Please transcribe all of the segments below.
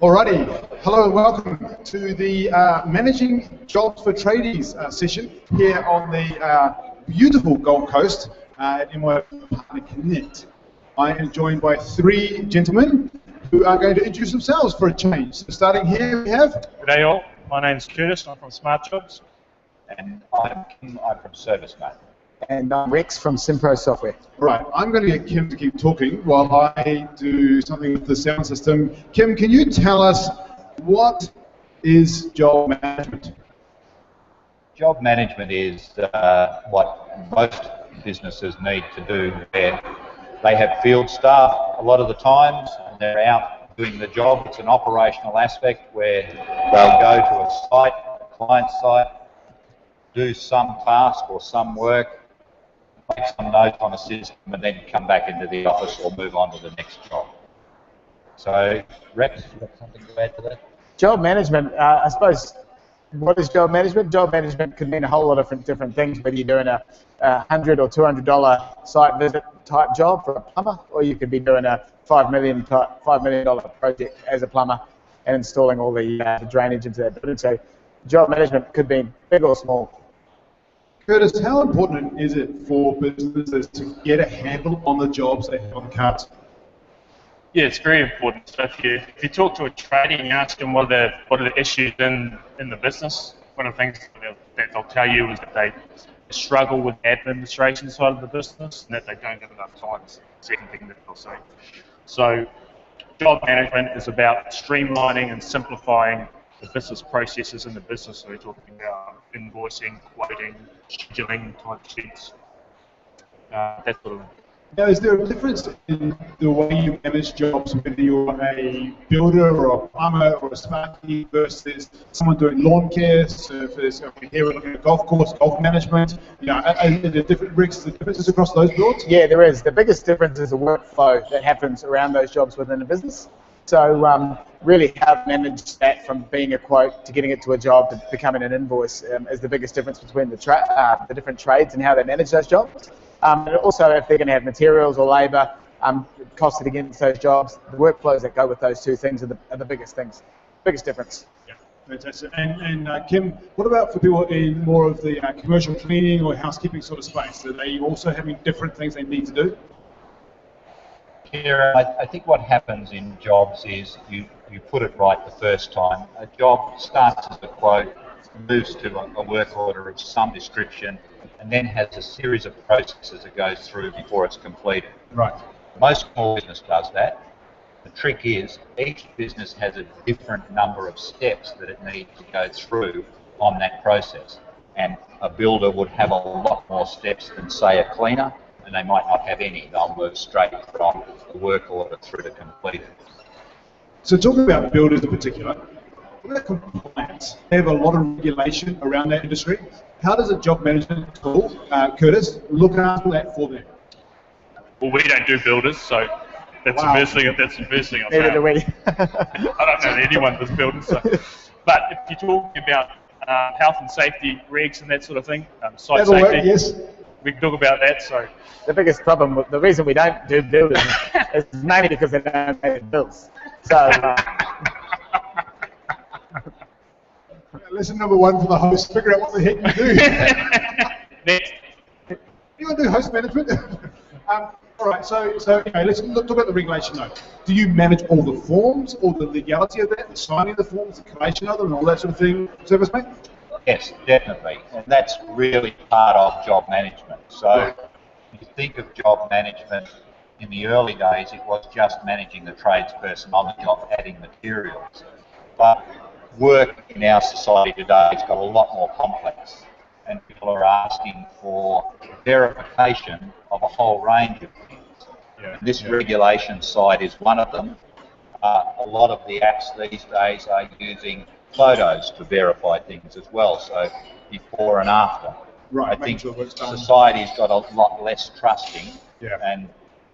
Alrighty, hello and welcome to the Managing Jobs for Tradies session here on the beautiful Gold Coast in my partner Connect. I am joined by three gentlemen who are going to introduce themselves for a change. So starting here we have... G'day all, my name's Curtis, I'm from Smart Jobs. And I'm Kim, I'm from ServiceMate. And I'm Rex from Simpro Software. Right, I'm going to get Kim to keep talking while I do something with the sound system. Kim, can you tell us what is job management? Job management is what most businesses need to do where they have field staff a lot of the times and they're out doing the job. It's an operational aspect where they'll go to a site, a client site, do some task or some work, make some notes on a system and then come back into the office or move on to the next job. So, Rex, you got something to add to that? Job management, I suppose, what is job management? Job management could mean a whole lot of different things, whether you're doing a $100 or $200 site visit type job for a plumber, or you could be doing a $5 million project as a plumber and installing all the drainage into that building. So job management could be big or small. Curtis, how important is it for businesses to get a handle on the jobs they have on the cards? Yeah, it's very important. So if you talk to a tradie and you ask them what are the issues in the business, one of the things that they'll tell you is that they struggle with the administration side of the business and that they don't have enough time. It's the second thing that they'll say. So job management is about streamlining and simplifying the business processes in the business. So we're talking about invoicing, quoting, scheduling type sheets, that sort of thing. Now, is there a difference in the way you manage jobs, whether you're a builder or a plumber or a smarty versus someone doing lawn care, surface, here we're looking at golf course, golf management, are there different differences across those boards? Yeah, there is. The biggest difference is the workflow that happens around those jobs within a business. So really how to manage that from being a quote to getting it to a job to becoming an invoice is the biggest difference between the different trades and how they manage those jobs. And also if they're going to have materials or labour costed against those jobs, the workflows that go with those two things are the biggest things, biggest difference. Yeah, fantastic. And Kim, what about for people in more of the commercial cleaning or housekeeping sort of space? Are they also having different things they need to do? Yeah, I think what happens in jobs is you put it right the first time. A job starts as a quote, moves to a work order of some description, and then has a series of processes it goes through before it's completed. Right. Most small business does that. The trick is each business has a different number of steps that it needs to go through on that process. And a builder would have a lot more steps than, say, a cleaner, and they might not have any. They'll move straight from the work order through to completed. So talking about builders in particular, what about compliance? They have a lot of regulation around that industry. How does a job management tool, Curtis, look after that for them? Well, we don't do builders, so that's the first thing. That's the first thing I'll say. Neither do we. I don't know anyone that's builders. So. But if you're talking about health and safety regs and that sort of thing, site That'll safety, work, yes. we can talk about that. So The biggest problem, the reason we don't do builders is mainly because they don't pay the bills. So. Lesson number one for the host, figure out what the heck you do. You want to do host management? All right, so okay, let's talk about the regulation though. Do you manage all the forms, all the legality of that, the signing of the forms, the collation of them, and all that sort of thing, service mate? Yes, definitely. And that's really part of job management. So if you think of job management, in the early days it was just managing the tradesperson on the job, adding materials. But work in our society today has got a lot more complex, and people are asking for verification of a whole range of things. This regulation side is one of them. A lot of the apps these days are using photos to verify things as well, so before and after. Right, I think society's got a lot less trusting, and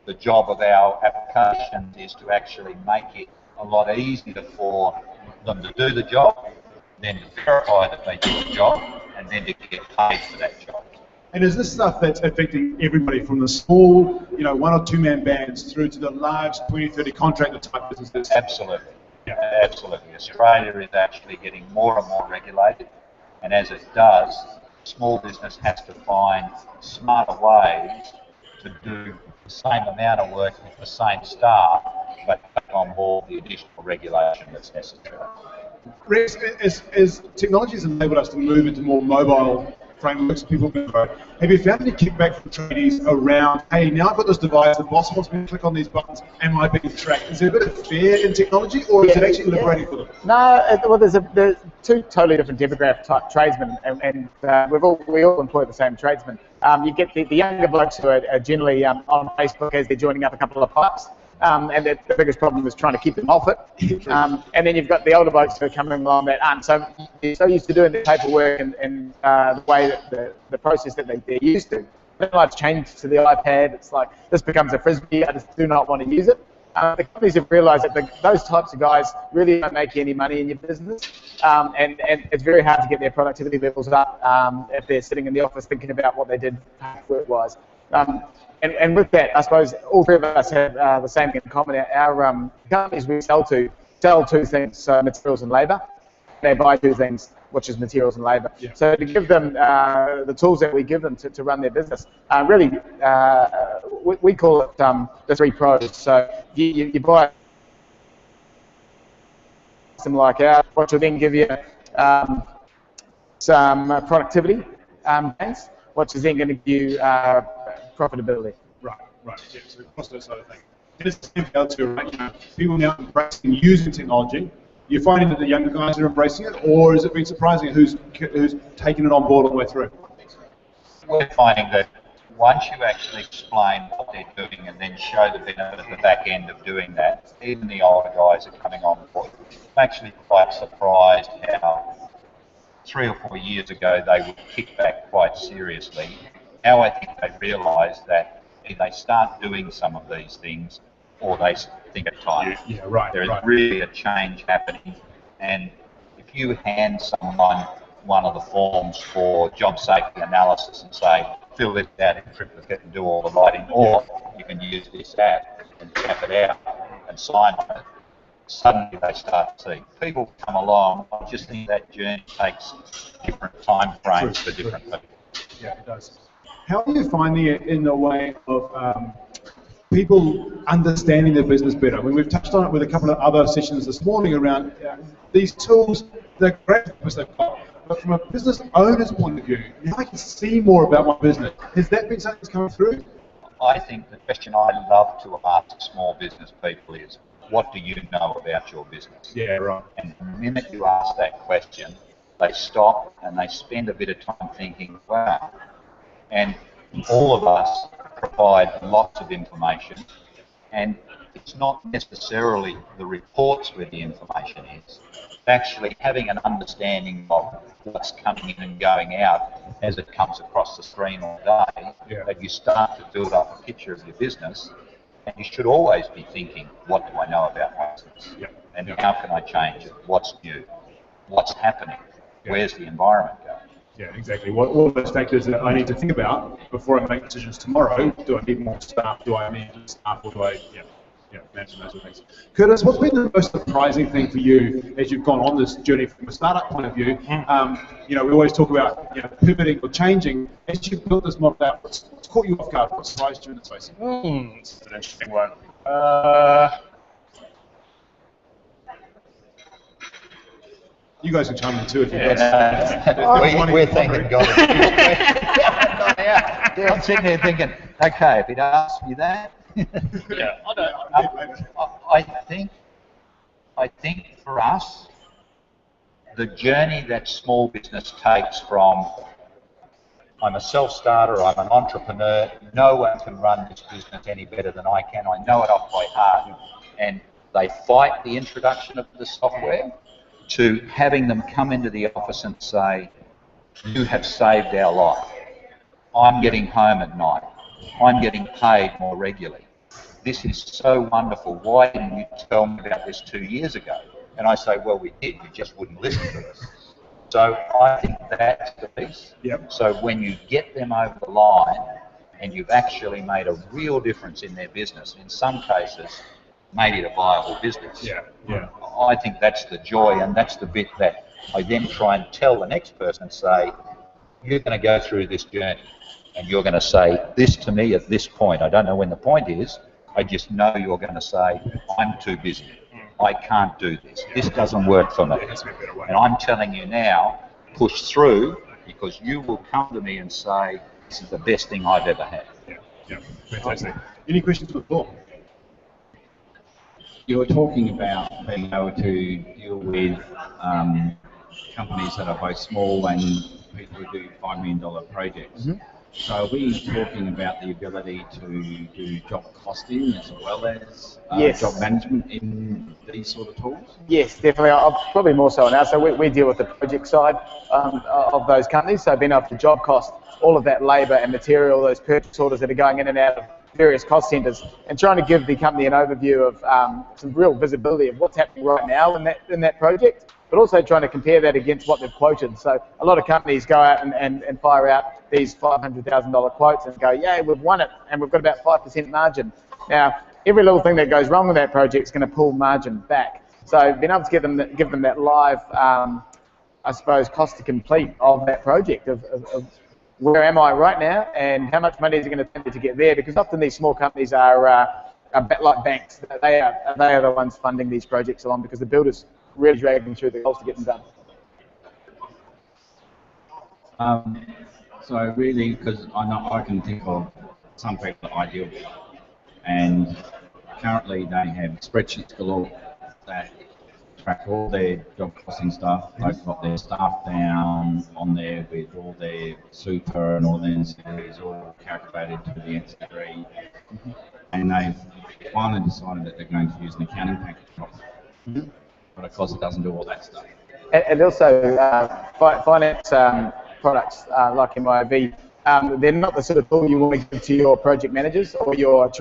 the job of our applications is to actually make it a lot easier for them to do the job, then to verify that they do the job, and then to get paid for that job. And is this stuff that's affecting everybody from the small, 1 or 2 man bands through to the large 20, 30 contractor type businesses? Absolutely. Yeah. Absolutely. Australia is actually getting more and more regulated, and as it does, small business has to find smarter ways to do the same amount of work with the same staff, but take on board the additional regulation that's necessary. Rex, as technology has enabled us to move into more mobile frameworks, people can vote. Have you found any kickback from tradies around, hey, now I've got this device, the boss wants me to click on these buttons, am I being tracked? Is there a bit of fear in technology, or is it actually liberating for them? No, well, there's two totally different demographic type tradesmen, and we all employ the same tradesmen. You get the younger blokes who are generally on Facebook as they're joining up a couple of pipes. And the biggest problem is trying to keep them off it. And then you've got the older blokes who are coming along that aren't so used to doing the paperwork and the way that the process that they're used to. Their life's changed to the iPad. It's like this becomes a frisbee. I just do not want to use it. The companies have realised that those types of guys really don't make any money in your business, and it's very hard to get their productivity levels up if they're sitting in the office thinking about what they did work-wise. And with that, I suppose all three of us have the same thing in common. Our companies we sell two things, so materials and labour. They buy two things, which is materials and labour. Yeah. So to give them the tools that we give them to run their business, really, we call it the three pros. So you buy something like ours, which will then give you some productivity gains, which is then going to give you profitability. Right. Yeah, so across those side of things. And it's the same for too, right? You know, people now embracing using technology. You're finding that the younger guys are embracing it, or has it been surprising who's taken it on board all the way through? We're finding that once you actually explain what they're doing and then show the benefit at the back end of doing that, even the older guys are coming on board. I'm actually quite surprised how 3 or 4 years ago they would kick back quite seriously. Now I think they realise that if they start doing some of these things, or they think of time. Yeah, right. There is really a change happening, and if you hand someone one of the forms for job safety analysis and say, fill this out in triplicate and do all the writing, or you can use this app and tap it out and sign on it, suddenly they start to see. People come along, I just think that journey takes different time frames for different people. Yeah, it does. How are you finding it in the way of people understanding their business better? I mean, we've touched on it with a couple of other sessions this morning around these tools, they're great for they've got, but from a business owner's point of view, now I can see more about my business. Has that been something that's come through? I think the question I love to ask small business people is, what do you know about your business? Yeah, right. And the minute you ask that question, they stop and they spend a bit of time thinking, wow. And all of us provide lots of information, and it's not necessarily the reports where the information is. It's actually having an understanding of what's coming in and going out as it comes across the screen all day, that you start to build up a picture of your business, and you should always be thinking, what do I know about my business? Yeah. And how can I change it? What's new? What's happening? Where's the environment going? Yeah, exactly. All those factors that I need to think about before I make decisions tomorrow. Do I need more staff? Do I need less staff? Or do I, imagine those things. Curtis, what's been the most surprising thing for you as you've gone on this journey from a startup point of view? We always talk about pivoting or changing. As you've built this model out, what's caught you off guard? What surprised you in this space? This is an interesting one. You guys can chime in too if you We're thinking, God, I'm sitting there thinking, okay, if he'd asked me that. I think for us, the journey that small business takes from I'm a self-starter, I'm an entrepreneur, no one can run this business any better than I can, I know it off by heart, and they fight the introduction of the software, to having them come into the office and say, you have saved our life. I'm getting home at night. I'm getting paid more regularly. This is so wonderful. Why didn't you tell me about this 2 years ago? And I say, well, we did. You just wouldn't listen to us. So I think that's the piece. Yep. So when you get them over the line and you've actually made a real difference in their business, in some cases, made it a viable business. I think that's the joy, and that's the bit that I then try and tell the next person and say, you're going to go through this journey, and you're going to say this to me at this point. I don't know when the point is. I just know you're going to say, I'm too busy. I can't do this. This doesn't work for me. And I'm telling you now, push through, because you will come to me and say, this is the best thing I've ever had. Yeah, fantastic. Any questions for Paul? You were talking about being able to deal with companies that are both small and people who do $5 million projects. Mm-hmm. So are we talking about the ability to do job costing as well as Yes. job management in these sort of tools? Yes, definitely. Probably more so now. So we deal with the project side of those companies. So being able to job cost all of that labour and material, those purchase orders that are going in and out of various cost centres, and trying to give the company an overview of some real visibility of what's happening right now in that project, but also trying to compare that against what they've quoted. So a lot of companies go out and fire out these $500,000 quotes and go, yeah, we've won it, and we've got about 5% margin. Now, every little thing that goes wrong with that project is going to pull margin back. So being able to give them that live, I suppose, cost to complete of that project, of where am I right now, and how much money is it going to take me to get there? Because often these small companies are a bit like banks. They are the ones funding these projects along, because the builders really drag them through the holes to get them done. So really, because I know I can think of some people that I deal with, and currently they have spreadsheets galore that track all their job costing stuff. They've got their staff down on there with all their super and all their ancillaries all calculated to the nth degree, and they've finally decided that they're going to use an accounting package. But of course it doesn't do all that stuff. And also finance products like MIV, they're not the sort of tool you want to give to your project managers or your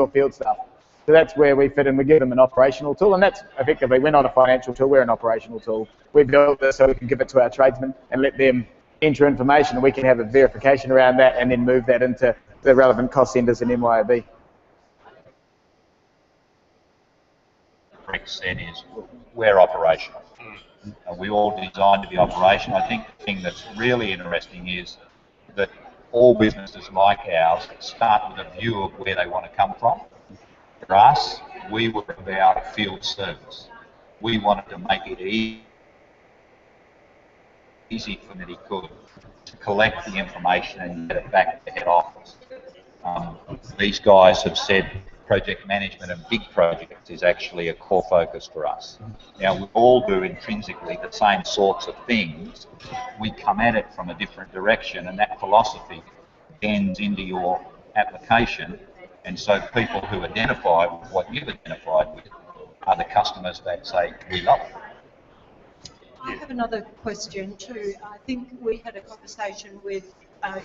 field staff. So that's where we fit in. We give them an operational tool, and that's effectively, we're not a financial tool, we're an operational tool. We built this so we can give it to our tradesmen and let them enter information, and we can have a verification around that and then move that into the relevant cost centres in MYOB. Rick said is, we're operational. And we all designed to be operational. I think the thing that's really interesting is that all businesses like ours start with a view of where they want to come from. For us, we were about field service. We wanted to make it easy for anybody could to collect the information and get it back to head office. These guys have said project management and big projects is actually a core focus for us. Now, we all do intrinsically the same sorts of things. We come at it from a different direction, and that philosophy bends into your application. And so people who identify with what you've identified with are the customers that say, we love it. I have another question too. I think we had a conversation with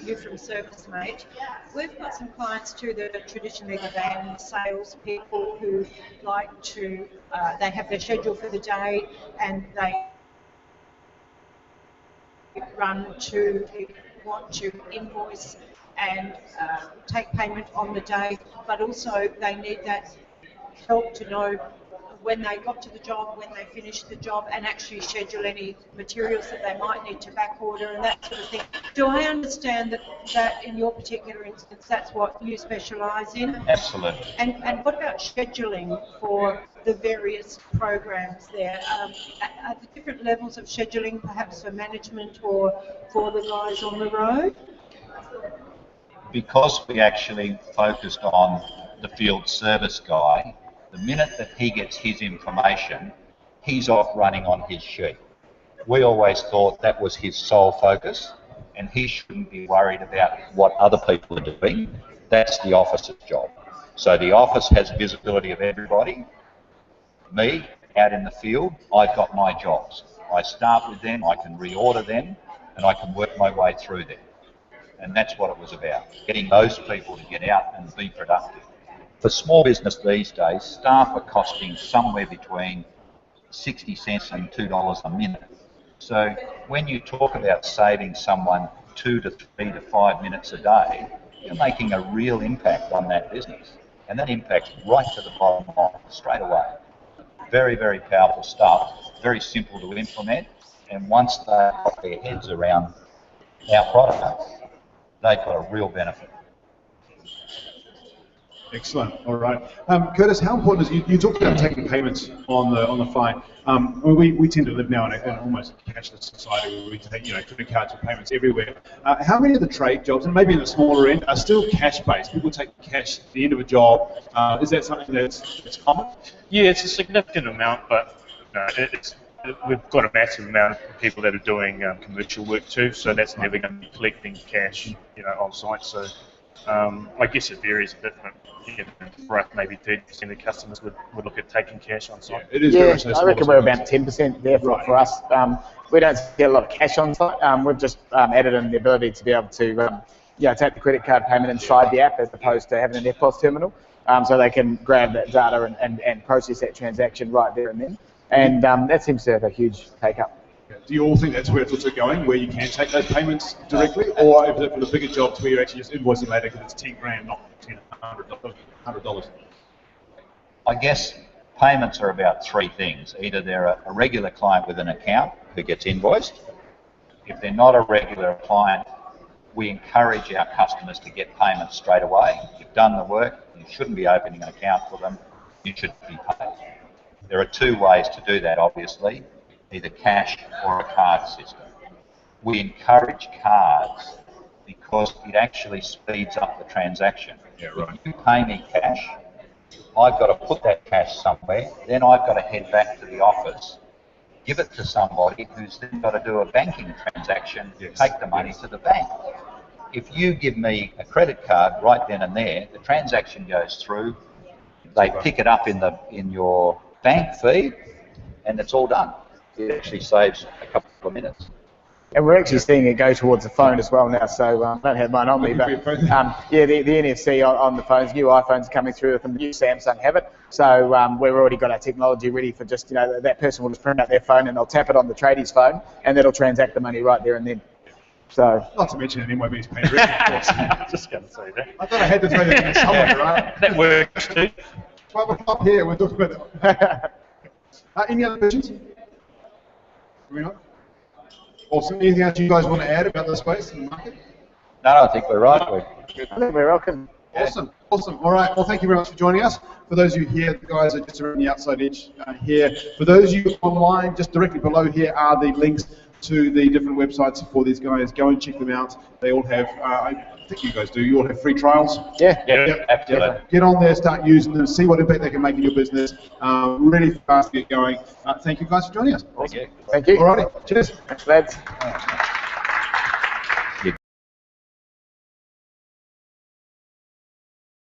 you from ServiceMate. We've got some clients too that are traditionally the van sales people who like to, they have their schedule for the day and they want to invoice and take payment on the day, but also they need that help to know when they got to the job, when they finished the job, and actually schedule any materials that they might need to back order and that sort of thing. Do I understand that in your particular instance, that's what you specialise in? Absolutely. And what about scheduling for the various programs there? Are there different levels of scheduling, perhaps for management or for the guys on the road? Because we actually focused on the field service guy, the minute that he gets his information, he's off running on his sheet. We always thought that was his sole focus, and he shouldn't be worried about what other people are doing. That's the office's job. So the office has visibility of everybody. Me, out in the field, I've got my jobs. I start with them, I can reorder them, and I can work my way through them. And that's what it was about, getting those people to get out and be productive. For small business these days, staff are costing somewhere between 60 cents and $2 a minute. So when you talk about saving someone 2 to 3 to 5 minutes a day, you're making a real impact on that business. And that impact's right to the bottom line, straight away. very, very powerful stuff, very simple to implement, and once they've got their heads around our product, they've got a real benefit. Excellent. All right, Curtis. How important is you talked about taking payments on the fly? We tend to live now in an almost cashless society where we take credit cards and payments everywhere. How many of the trade jobs, and maybe in the smaller end, are still cash based? People take cash at the end of a job. Is that something that's common? Yeah, it's a significant amount, but we've got a massive amount of people that are doing commercial work too, so that's never going to be collecting cash, on site. So I guess it varies a bit, but for us, maybe 30% of customers would look at taking cash on site. It is I reckon we're about 10% there for us. We don't get a lot of cash on site. We've just added in the ability to be able to take the credit card payment inside the app as opposed to having an EFTPOS terminal, so they can grab that data and process that transaction right there and then. And that seems to have a huge take-up. Do you all think that's where it's also going, where you can take those payments directly, or is it for the bigger jobs where you're actually just invoicing later because it's $10,000, not $100? I guess payments are about three things. Either they're a regular client with an account who gets invoiced. If they're not a regular client, we encourage our customers to get payments straight away. You've done the work, you shouldn't be opening an account for them, you should be paid. There are two ways to do that, obviously, either cash or a card system. We encourage cards because it actually speeds up the transaction. Yeah, right. If you pay me cash, I've got to put that cash somewhere, then I've got to head back to the office, give it to somebody who's then got to do a banking transaction, take the money to the bank. If you give me a credit card right then and there, the transaction goes through, they pick it up in your bank feed, and it's all done. It actually saves a couple of minutes. And we're actually seeing it go towards the phone as well now, so I don't have mine on me, but the NFC on the phones, new iPhones are coming through with them, new Samsung have it, so we've already got our technology ready for just, that person will just print out their phone and they'll tap it on the tradies phone and that'll transact the money right there and then. So, not to mention an MYB's paying rent, of course. Just going to say that. I thought I had to throw that in somewhere, right? That works too. 12 o'clock here, we're talking about it. Any other questions? Moving on. Awesome. Anything else you guys want to add about the space and the market? No, I think we're right. I think we're welcome. Awesome. Awesome. All right. Well, thank you very much for joining us. For those of you here, the guys are just around the outside edge here. For those of you online, just directly below here are the links to the different websites for these guys. Go and check them out. They all have, I think you guys do, you all have free trials. Yeah. Yep. Absolutely. Get on there, start using them, see what impact they can make in your business. Really fast to get going. Thank you guys for joining us. Thank you. Thank you. All righty. Cheers. Thanks, lads.